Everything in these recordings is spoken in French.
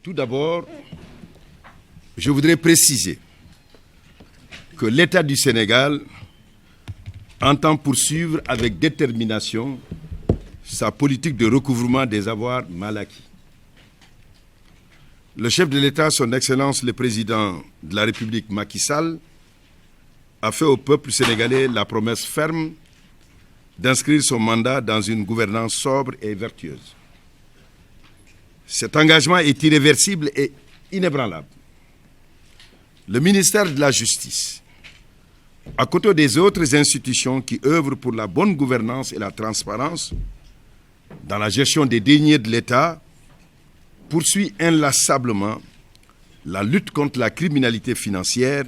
Tout d'abord, je voudrais préciser que l'État du Sénégal entend poursuivre avec détermination sa politique de recouvrement des avoirs mal acquis. Le chef de l'État, son Excellence le Président de la République Macky Sall, a fait au peuple sénégalais la promesse ferme d'inscrire son mandat dans une gouvernance sobre et vertueuse. Cet engagement est irréversible et inébranlable. Le ministère de la Justice, à côté des autres institutions qui œuvrent pour la bonne gouvernance et la transparence dans la gestion des deniers de l'État, poursuit inlassablement la lutte contre la criminalité financière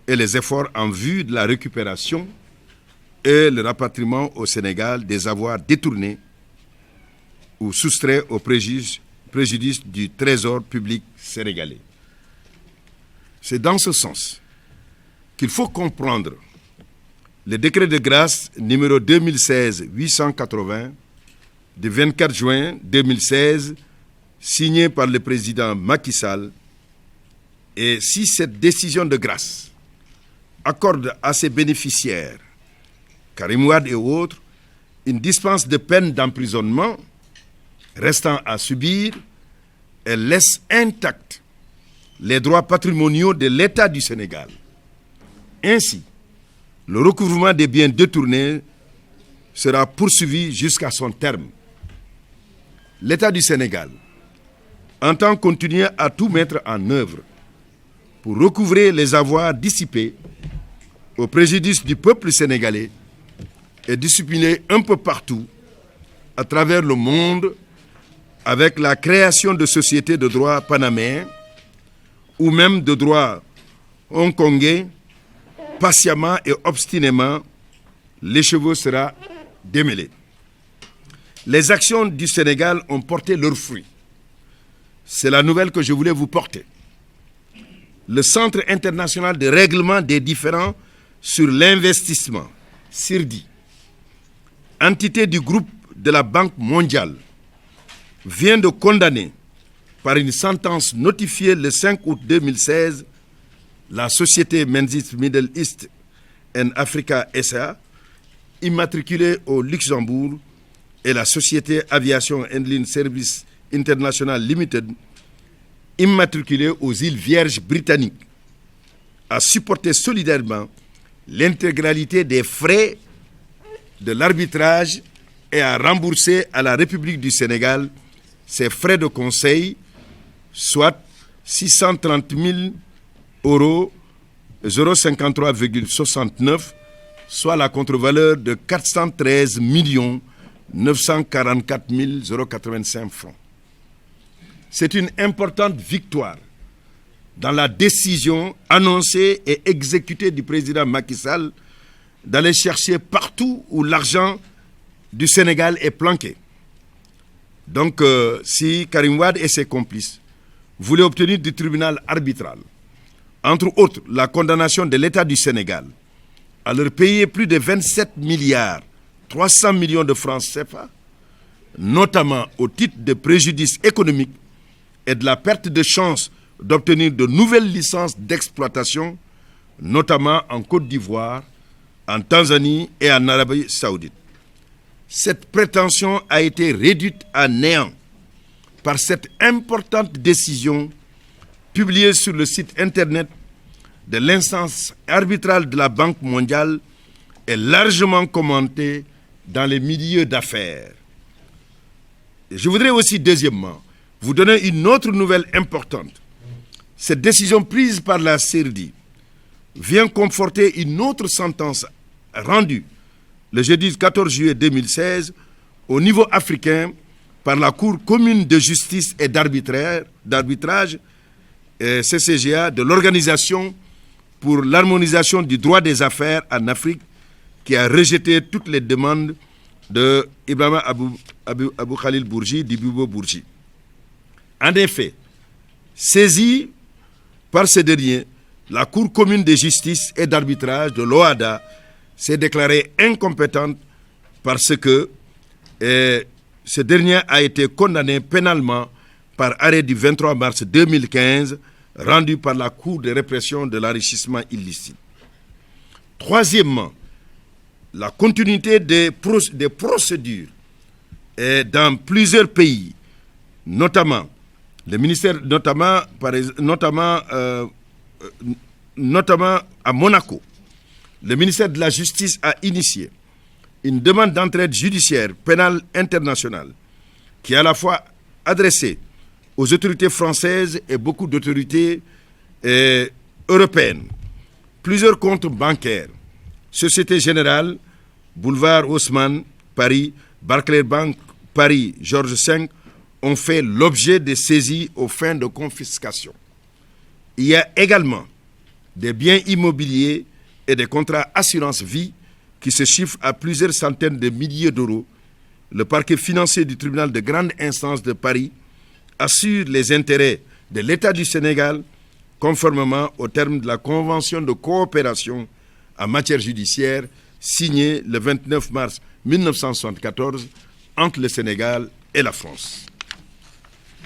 et les efforts en vue de la récupération et le rapatriement au Sénégal des avoirs détournés ou soustraits au préjudice du trésor public sénégalais. C'est dans ce sens qu'il faut comprendre le décret de grâce numéro 2016-880 du 24 juin 2016 signé par le président Macky Sall. Et si cette décision de grâce accorde à ses bénéficiaires, Karim Wade et autres, une dispense de peine d'emprisonnement restant à subir, elle laisse intacts les droits patrimoniaux de l'État du Sénégal. Ainsi, le recouvrement des biens détournés sera poursuivi jusqu'à son terme. L'État du Sénégal entend continuer à tout mettre en œuvre pour recouvrer les avoirs dissipés au préjudice du peuple sénégalais et discipliner un peu partout à travers le monde avec la création de sociétés de droit panaméens ou même de droit hongkongais. Patiemment et obstinément, l'écheveau sera démêlé. Les actions du Sénégal ont porté leurs fruits. C'est la nouvelle que je voulais vous porter. Le Centre international de règlement des différends sur l'investissement, CIRDI, entité du groupe de la Banque mondiale, vient de condamner par une sentence notifiée le 5 août 2016 la société Menzies Middle East and Africa SA, immatriculée au Luxembourg, et la société Aviation Handling Service International Limited, immatriculée aux îles Vierges britanniques, à supporter solidairement l'intégralité des frais de l'arbitrage et à rembourser à la République du Sénégal ses frais de conseil, soit 630 000 euros, 0,53,69, soit la contre-valeur de 413 944 085 francs. C'est une importante victoire dans la décision annoncée et exécutée du président Macky Sall d'aller chercher partout où l'argent du Sénégal est planqué. Donc, si Karim Wade et ses complices voulaient obtenir du tribunal arbitral, entre autres, la condamnation de l'État du Sénégal à leur payer plus de 27 milliards 300 millions de francs CFA, notamment au titre de préjudice économique et de la perte de chance d'obtenir de nouvelles licences d'exploitation, notamment en Côte d'Ivoire, en Tanzanie et en Arabie Saoudite. Cette prétention a été réduite à néant par cette importante décision publiée sur le site internet de l'instance arbitrale de la Banque mondiale et largement commentée dans les milieux d'affaires. Je voudrais aussi, deuxièmement, vous donner une autre nouvelle importante. Cette décision prise par la CIRDI vient conforter une autre sentence rendue le jeudi 14 juillet 2016 au niveau africain par la Cour commune de justice et d'arbitrage CCGA de l'Organisation pour l'harmonisation du droit des affaires en Afrique, qui a rejeté toutes les demandes de Ibrahima Abou Khalil Bourgi, d'Ibibo Bourgi. En effet, saisie par ce dernier, la Cour commune de justice et d'arbitrage de l'OHADA s'est déclarée incompétente parce que ce dernier a été condamné pénalement par arrêt du 23 mars 2015, rendu par la Cour de répression de l'enrichissement illicite. Troisièmement, la continuité des procédures dans plusieurs pays, notamment le ministère, notamment à Monaco. Le ministère de la Justice a initié une demande d'entraide judiciaire pénale internationale qui est à la fois adressée aux autorités françaises et beaucoup d'autorités européennes. Plusieurs comptes bancaires, Société Générale, Boulevard Haussmann, Paris, Barclays Bank, Paris, Georges V, ont fait l'objet de saisies aux fins de confiscation. Il y a également des biens immobiliers et des contrats assurance-vie qui se chiffrent à plusieurs centaines de milliers d'euros. Le parquet financier du tribunal de grande instance de Paris assure les intérêts de l'État du Sénégal conformément aux termes de la convention de coopération en matière judiciaire signée le 29 mars 1974 entre le Sénégal et la France.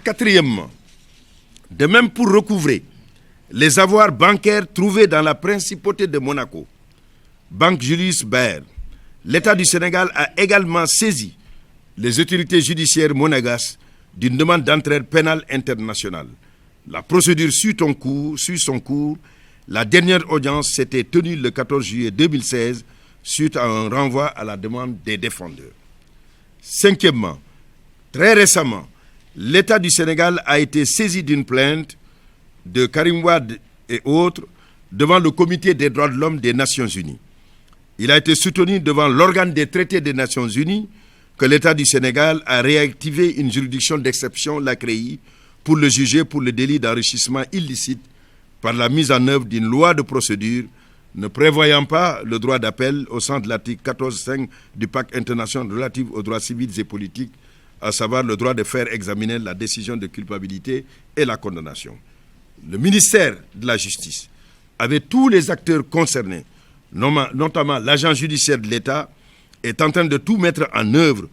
Quatrièmement, de même pour recouvrer les avoirs bancaires trouvés dans la principauté de Monaco, Banque Julius Baer, l'État du Sénégal a également saisi les autorités judiciaires monégasques d'une demande d'entraide pénale internationale. La procédure suit son cours. La dernière audience s'était tenue le 14 juillet 2016 suite à un renvoi à la demande des défendeurs. Cinquièmement, très récemment, l'État du Sénégal a été saisi d'une plainte de Karim Wade et autres devant le Comité des droits de l'homme des Nations Unies. Il a été soutenu devant l'organe des traités des Nations Unies que l'État du Sénégal a réactivé une juridiction d'exception, la CREI, pour le juger pour le délit d'enrichissement illicite par la mise en œuvre d'une loi de procédure ne prévoyant pas le droit d'appel au sens de l'article 14.5 du Pacte international relatif aux droits civils et politiques, à savoir le droit de faire examiner la décision de culpabilité et la condamnation. Le ministère de la Justice, avec tous les acteurs concernés, notamment l'agent judiciaire de l'État, est en train de tout mettre en œuvre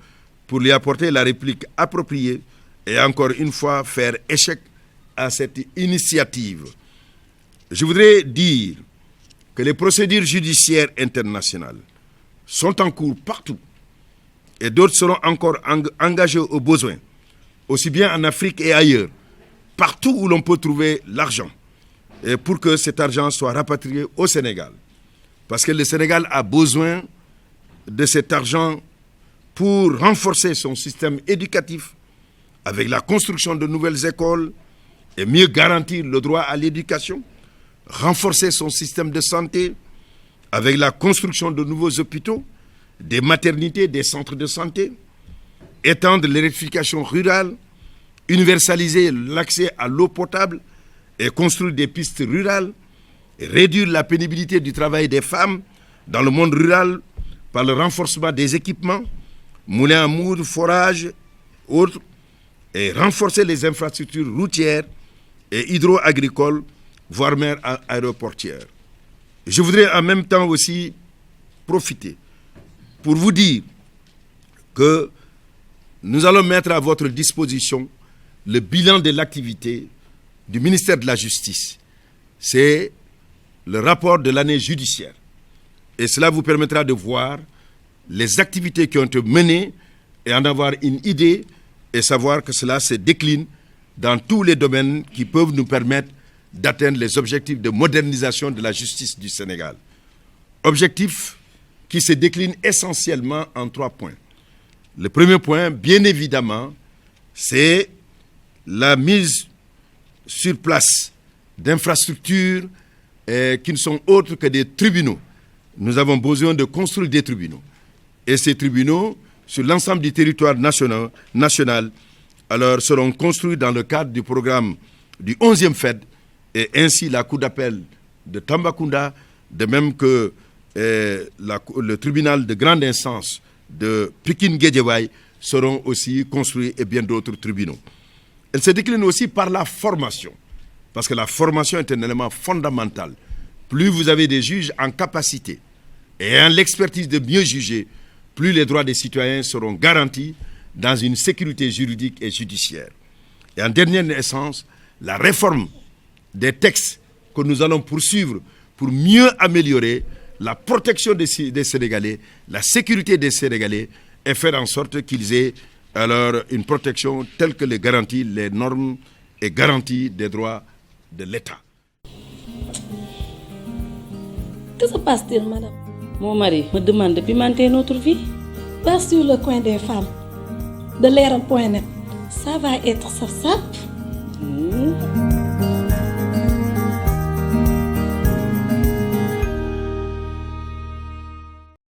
pour lui apporter la réplique appropriée et encore une fois faire échec à cette initiative. Je voudrais dire que les procédures judiciaires internationales sont en cours partout et d'autres seront encore engagées au besoin, aussi bien en Afrique et ailleurs, partout où l'on peut trouver l'argent, et pour que cet argent soit rapatrié au Sénégal. Parce que le Sénégal a besoin de cet argent pour renforcer son système éducatif avec la construction de nouvelles écoles et mieux garantir le droit à l'éducation, renforcer son système de santé avec la construction de nouveaux hôpitaux, des maternités, des centres de santé, étendre l'électrification rurale, universaliser l'accès à l'eau potable et construire des pistes rurales, et réduire la pénibilité du travail des femmes dans le monde rural par le renforcement des équipements, moulins à moudre, forages, autres, et renforcer les infrastructures routières et hydro-agricoles, voire même aéroportières. Je voudrais en même temps aussi profiter pour vous dire que nous allons mettre à votre disposition le bilan de l'activité du ministère de la Justice. C'est le rapport de l'année judiciaire. Et cela vous permettra de voir les activités qui ont été menées et en avoir une idée et savoir que cela se décline dans tous les domaines qui peuvent nous permettre d'atteindre les objectifs de modernisation de la justice du Sénégal. Objectifs qui se déclinent essentiellement en 3 points. Le premier point, bien évidemment, c'est la mise sur place d'infrastructures qui ne sont autres que des tribunaux. Nous avons besoin de construire des tribunaux. Et ces tribunaux, sur l'ensemble du territoire national, alors seront construits dans le cadre du programme du 11e FED, et ainsi la Cour d'appel de Tambacounda, de même que le tribunal de grande instance de Pikine-Guédiawaye seront aussi construits et bien d'autres tribunaux. Elle se décline aussi par la formation, parce que la formation est un élément fondamental. Plus vous avez des juges en capacité et en l'expertise de mieux juger, plus les droits des citoyens seront garantis dans une sécurité juridique et judiciaire. Et en dernière essence, la réforme des textes que nous allons poursuivre pour mieux améliorer la protection des Sénégalais, la sécurité des Sénégalais et faire en sorte qu'ils aient alors une protection telle que les garantit les normes et garanties des droits de l'État. Que se passe-t-il, madame? Mon mari me demande de pimenter notre vie. Là, sur le coin des femmes, de Leral.net, ça va être ça.